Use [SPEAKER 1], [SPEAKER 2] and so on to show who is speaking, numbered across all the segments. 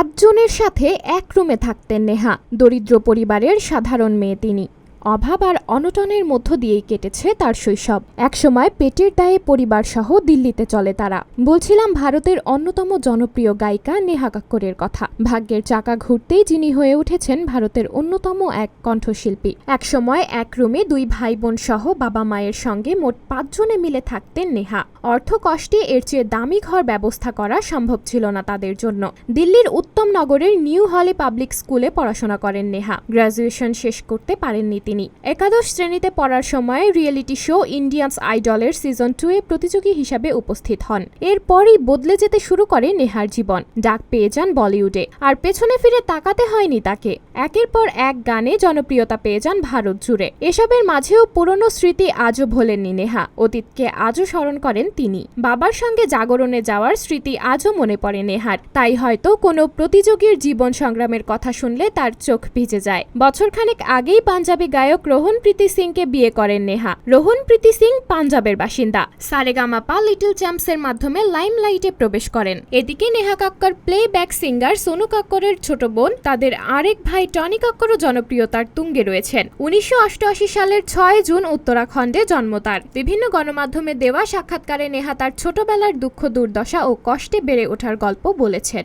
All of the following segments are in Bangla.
[SPEAKER 1] 5 জনের সাথে এক রুমে থাকতেন নেহা। দরিদ্র পরিবারের সাধারণ মেয়ে তিনি। অভাব আর অনটনের মধ্য দিয়েই কেটেছে তার শৈশব। একসময় পেটের দায়ে পরিবার সহ দিল্লিতে চলে তারা। বলছিলাম ভারতের অন্যতম জনপ্রিয় গায়িকা নেহা কক্করের কথা। ভাগ্যের চাকা ঘুরতেই যিনি হয়ে উঠেছেন ভারতের অন্যতম এক কণ্ঠশিল্পী। একসময় এক রুমে 2 ভাই বোন সহ বাবা মায়ের সঙ্গে মোট 5 জনে মিলে থাকতেন নেহা। অর্থ কষ্টে এর চেয়ে দামি ঘর ব্যবস্থা করা সম্ভব ছিল না তাদের জন্য। দিল্লির উত্তম নগরের নিউ হলি পাবলিক স্কুলে পড়াশোনা করেন নেহা। গ্র্যাজুয়েশন শেষ করতে পারেননি তিনি। একাদশ শ্রেণীতে পড়ার সময় রিয়েলিটি শো ইন্ডিয়ান্স আইডলের সিজন 2 এ প্রতিযোগী হিসাবে উপস্থিত হন। এরপরই বদলে যেতে শুরু করে নেহার জীবন। ডাক পেয়ে যান বলিউডে, আর পেছনে ফিরে তাকাতে হয়নি তাকে। একের পর এক গানে জনপ্রিয়তা পেয়ে যান ভারত জুড়ে। এসবের মাঝেও পুরনো স্মৃতি আজও ভোলেননি নেহা। অতীতকে আজও স্মরণ করেন তিনি। বাবার সঙ্গে জাগরণে যাওয়ার স্মৃতি আজও মনে পড়ে নেহার। তাই হয়তো কোনো প্রতিযোগীর জীবন সংগ্রামের কথা শুনলে তার চোখ ভিজে যায়। বছরখানেক আগেই পাঞ্জাবি গায়ক রোহন প্রীতি সিংকে বিয়ে করেন নেহা। রোহন প্রীতি সিং পাঞ্জাবের বাসিন্দা। সারেগামাপা লিটল চ্যাম্পসের মাধ্যমে লাইমলাইটে প্রবেশ করেন। এদিকে নেহা কক্কর প্লেব্যাক সিঙ্গার সোনু কক্করের ছোট বোন, তাদের আরেক ভাই টনি কক্করও জনপ্রিয়তার তুঙ্গে রয়েছেন। 1988 সালের 6 জুন উত্তরাখণ্ডে জন্ম তার। বিভিন্ন গণমাধ্যমে দেওয়া সাক্ষাৎকারে নেহা তার ছোটবেলার দুঃখ দুর্দশা ও কষ্টে বেড়ে ওঠার গল্প বলেছেন।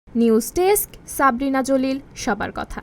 [SPEAKER 1] নিউজ ডেস্ক, সাবরিনা জলিল, সবার কথা।